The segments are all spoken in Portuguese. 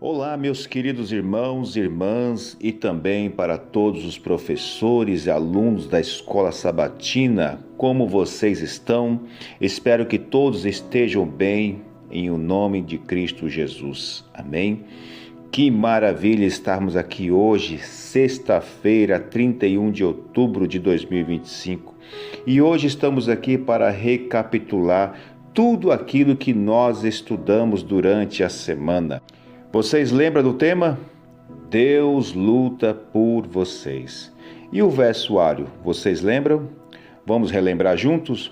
Olá, meus queridos irmãos e irmãs, e também para todos os professores e alunos da Escola Sabatina, como vocês estão? Espero que todos estejam bem, em o nome de Cristo Jesus. Amém? Que maravilha estarmos aqui hoje, sexta-feira, 31 de outubro de 2025. E hoje estamos aqui para recapitular tudo aquilo que nós estudamos durante a semana. Vocês lembram do tema? Deus luta por vocês. E o versuário, vocês lembram? Vamos relembrar juntos?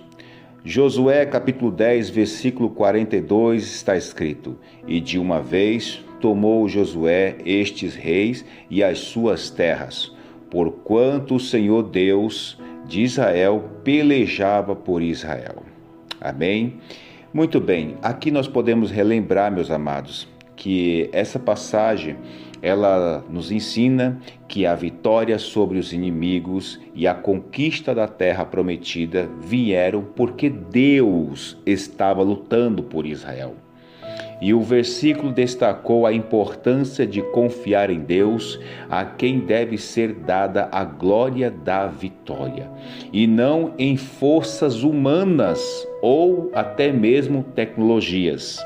Josué capítulo 10, versículo 42 está escrito: E de uma vez tomou Josué estes reis e as suas terras, porquanto o Senhor Deus de Israel pelejava por Israel. Amém? Muito bem, aqui nós podemos relembrar, meus amados, que essa passagem, ela nos ensina que a vitória sobre os inimigos e a conquista da terra prometida vieram porque Deus estava lutando por Israel. E o versículo destacou a importância de confiar em Deus, a quem deve ser dada a glória da vitória, e não em forças humanas ou até mesmo tecnologias.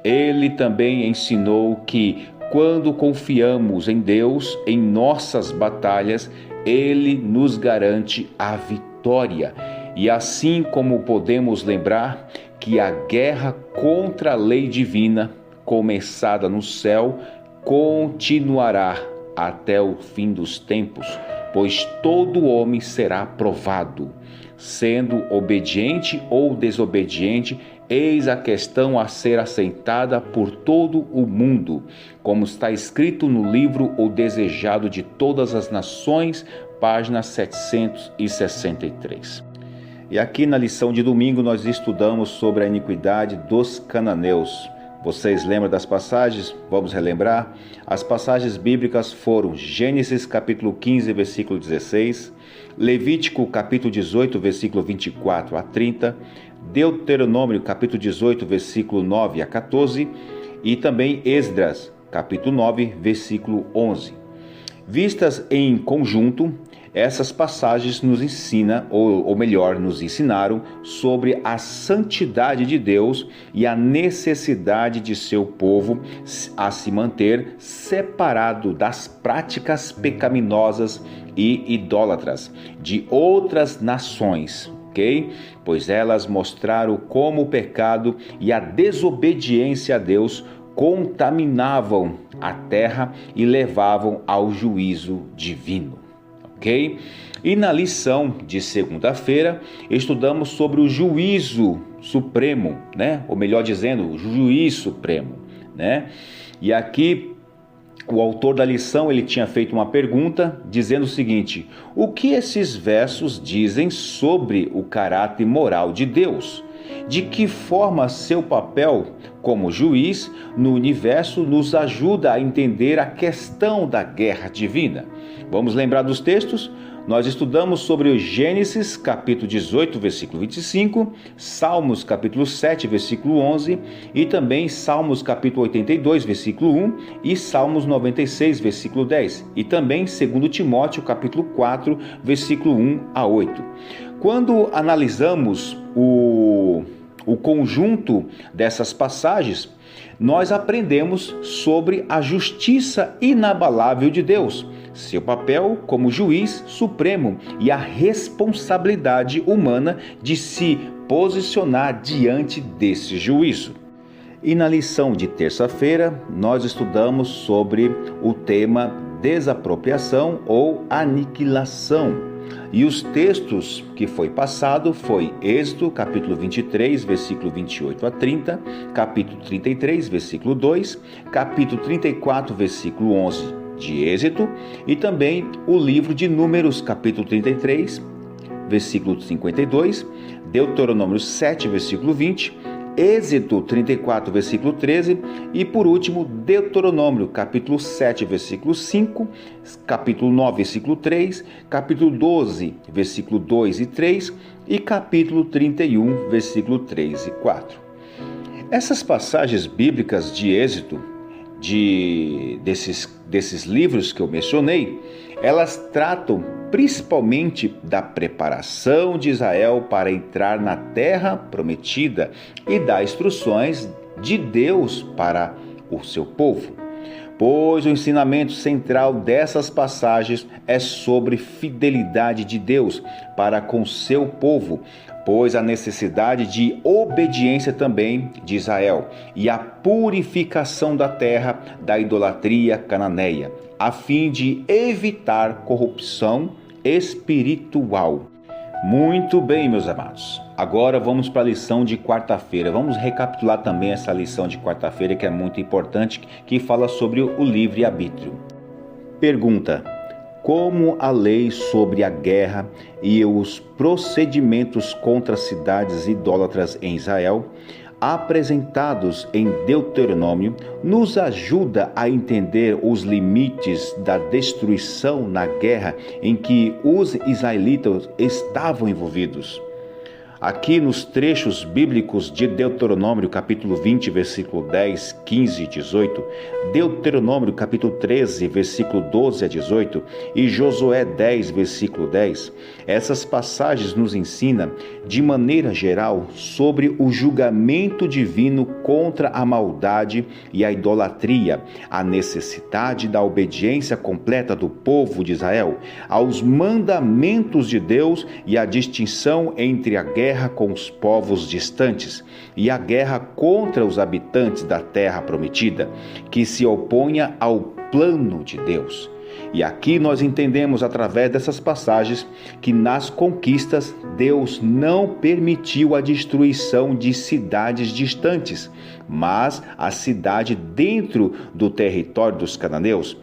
Ele também ensinou que, quando confiamos em Deus em nossas batalhas, Ele nos garante a vitória. E assim como podemos lembrar que a guerra contra a lei divina, começada no céu, continuará até o fim dos tempos, pois todo homem será provado, sendo obediente ou desobediente. Eis a questão a ser assentada por todo o mundo, como está escrito no livro O Desejado de Todas as Nações, página 763. E aqui na lição de domingo nós estudamos sobre a iniquidade dos cananeus. Vocês lembram das passagens? Vamos relembrar? As passagens bíblicas foram Gênesis capítulo 15, versículo 16, Levítico capítulo 18, versículo 24 a 30, Deuteronômio capítulo 18, versículo 9 a 14 e também Esdras capítulo 9, versículo 11. Vistas em conjunto, essas passagens nos ensinam, ou melhor, nos ensinaram sobre a santidade de Deus e a necessidade de seu povo a se manter separado das práticas pecaminosas e idólatras de outras nações, ok? Pois elas mostraram como o pecado e a desobediência a Deus contaminavam a terra e levavam ao juízo divino. Ok? E na lição de segunda-feira, estudamos sobre o juízo supremo, né? Ou melhor dizendo, o juiz supremo, né? E aqui o autor da lição, ele tinha feito uma pergunta dizendo o seguinte: o que esses versos dizem sobre o caráter moral de Deus? De que forma seu papel como juiz no universo nos ajuda a entender a questão da guerra divina? Vamos lembrar dos textos? Nós estudamos sobre o Gênesis capítulo 18, versículo 25, Salmos capítulo 7, versículo 11 e também Salmos capítulo 82, versículo 1 e Salmos 96, versículo 10 e também 2 Timóteo capítulo 4, versículo 1 a 8. Quando analisamos o conjunto dessas passagens, nós aprendemos sobre a justiça inabalável de Deus, seu papel como juiz supremo e a responsabilidade humana de se posicionar diante desse juízo. E na lição de terça-feira, nós estudamos sobre o tema desapropriação ou aniquilação. E os textos que foi passado foi Êxodo, capítulo 23, versículo 28 a 30, capítulo 33, versículo 2, capítulo 34, versículo 11 de Êxodo e também o livro de Números, capítulo 33, versículo 52, Deuteronômio 7, versículo 20, Êxodo 34, versículo 13 e por último Deuteronômio, capítulo 7, versículo 5, capítulo 9, versículo 3, capítulo 12, versículo 2 e 3 e capítulo 31, versículo 3 e 4. Essas passagens bíblicas de Êxodo desses livros que eu mencionei, elas tratam principalmente da preparação de Israel para entrar na terra prometida e das instruções de Deus para o seu povo. Pois o ensinamento central dessas passagens é sobre fidelidade de Deus para com seu povo, pois a necessidade de obediência também de Israel e a purificação da terra da idolatria cananeia, a fim de evitar corrupção espiritual. Muito bem, meus amados. Agora vamos para a lição de quarta-feira. Vamos recapitular também essa lição de quarta-feira, que é muito importante, que fala sobre o livre-arbítrio. Pergunta: como a lei sobre a guerra e os procedimentos contra cidades idólatras em Israel, apresentados em Deuteronômio, nos ajuda a entender os limites da destruição na guerra em que os israelitas estavam envolvidos? Aqui nos trechos bíblicos de Deuteronômio capítulo 20, versículo 10, 15 e 18, Deuteronômio capítulo 13, versículo 12 a 18 e Josué 10, versículo 10, essas passagens nos ensinam, de maneira geral, sobre o julgamento divino contra a maldade e a idolatria, a necessidade da obediência completa do povo de Israel aos mandamentos de Deus e a distinção entre a guerra com os povos distantes e a guerra contra os habitantes da terra prometida, que se oponha ao plano de Deus. E aqui nós entendemos através dessas passagens que nas conquistas Deus não permitiu a destruição de cidades distantes, mas a cidade dentro do território dos cananeus,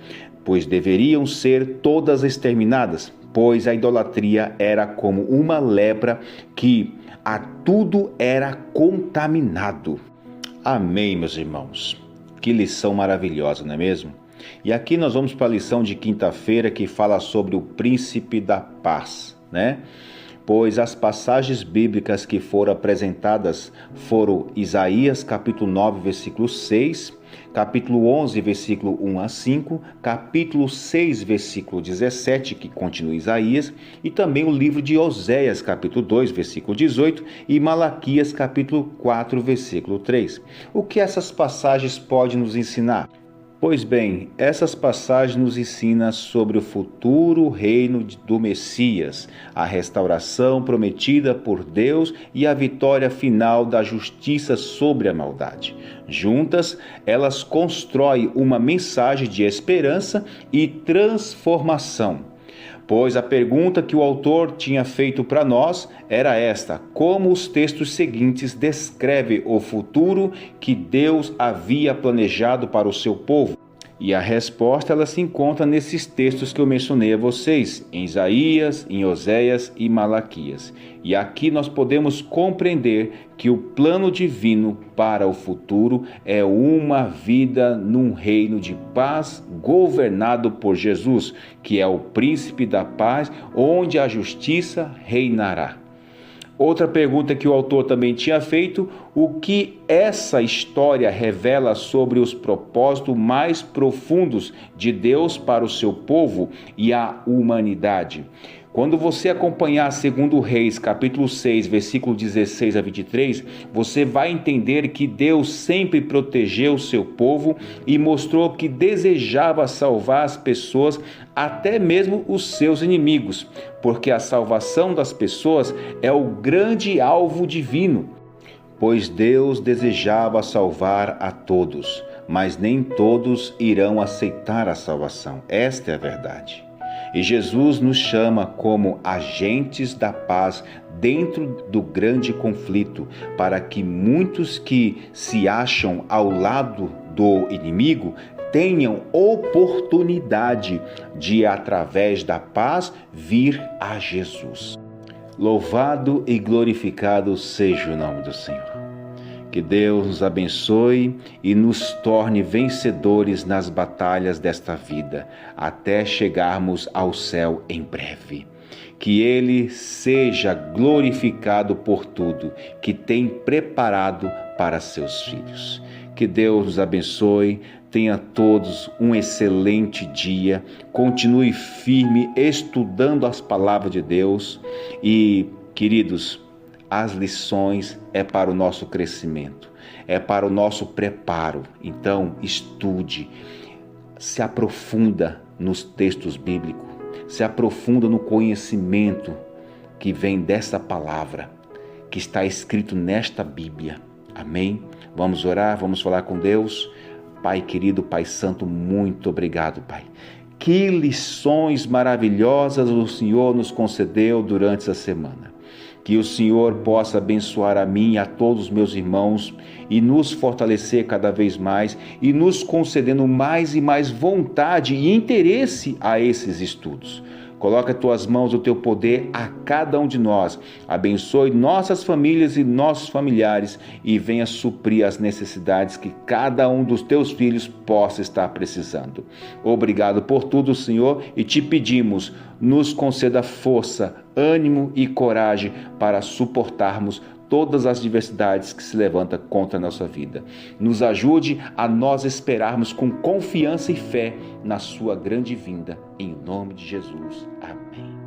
pois deveriam ser todas exterminadas, pois a idolatria era como uma lepra que a tudo era contaminado. Amém, meus irmãos. Que lição maravilhosa, não é mesmo? E aqui nós vamos para a lição de quinta-feira, que fala sobre o príncipe da paz, né? Pois as passagens bíblicas que foram apresentadas foram Isaías capítulo 9, versículo 6, capítulo 11, versículo 1 a 5, capítulo 6, versículo 17, que continua Isaías, e também o livro de Oséias, capítulo 2, versículo 18, e Malaquias, capítulo 4, versículo 3. O que essas passagens podem nos ensinar? Pois bem, essas passagens nos ensinam sobre o futuro reino do Messias, a restauração prometida por Deus e a vitória final da justiça sobre a maldade. Juntas, elas constroem uma mensagem de esperança e transformação. Pois a pergunta que o autor tinha feito para nós era esta: como os textos seguintes descrevem o futuro que Deus havia planejado para o seu povo? E a resposta ela se encontra nesses textos que eu mencionei a vocês, em Isaías, em Oséias e Malaquias. E aqui nós podemos compreender que o plano divino para o futuro é uma vida num reino de paz governado por Jesus, que é o príncipe da paz, onde a justiça reinará. Outra pergunta que o autor também tinha feito: o que essa história revela sobre os propósitos mais profundos de Deus para o seu povo e a humanidade? Quando você acompanhar 2 Reis, capítulo 6, versículo 16 a 23, você vai entender que Deus sempre protegeu o seu povo e mostrou que desejava salvar as pessoas, até mesmo os seus inimigos, porque a salvação das pessoas é o grande alvo divino. Pois Deus desejava salvar a todos, mas nem todos irão aceitar a salvação. Esta é a verdade. E Jesus nos chama como agentes da paz dentro do grande conflito, para que muitos que se acham ao lado do inimigo tenham oportunidade de, através da paz, vir a Jesus. Louvado e glorificado seja o nome do Senhor. Que Deus nos abençoe e nos torne vencedores nas batalhas desta vida, até chegarmos ao céu em breve. que Ele seja glorificado por tudo que tem preparado para seus filhos. Que Deus nos abençoe, tenha todos um excelente dia, continue firme estudando as palavras de Deus e, queridos, as lições é para o nosso crescimento, é para o nosso preparo. Então, estude, se aprofunda nos textos bíblicos, se aprofunda no conhecimento que vem dessa palavra, que está escrito nesta Bíblia. Amém? Vamos orar, vamos falar com Deus. Pai querido, Pai santo, muito obrigado, Pai. Que lições maravilhosas o Senhor nos concedeu durante essa semana. Que o Senhor possa abençoar a mim e a todos os meus irmãos e nos fortalecer cada vez mais e nos concedendo mais e mais vontade e interesse a esses estudos. Coloca as tuas mãos, o teu poder a cada um de nós. Abençoe nossas famílias e nossos familiares e venha suprir as necessidades que cada um dos teus filhos possa estar precisando. Obrigado por tudo, Senhor, e te pedimos, nos conceda força, ânimo e coragem para suportarmos todas as diversidades que se levantam contra a nossa vida. Nos ajude a nós esperarmos com confiança e fé na sua grande vinda. Em nome de Jesus. Amém.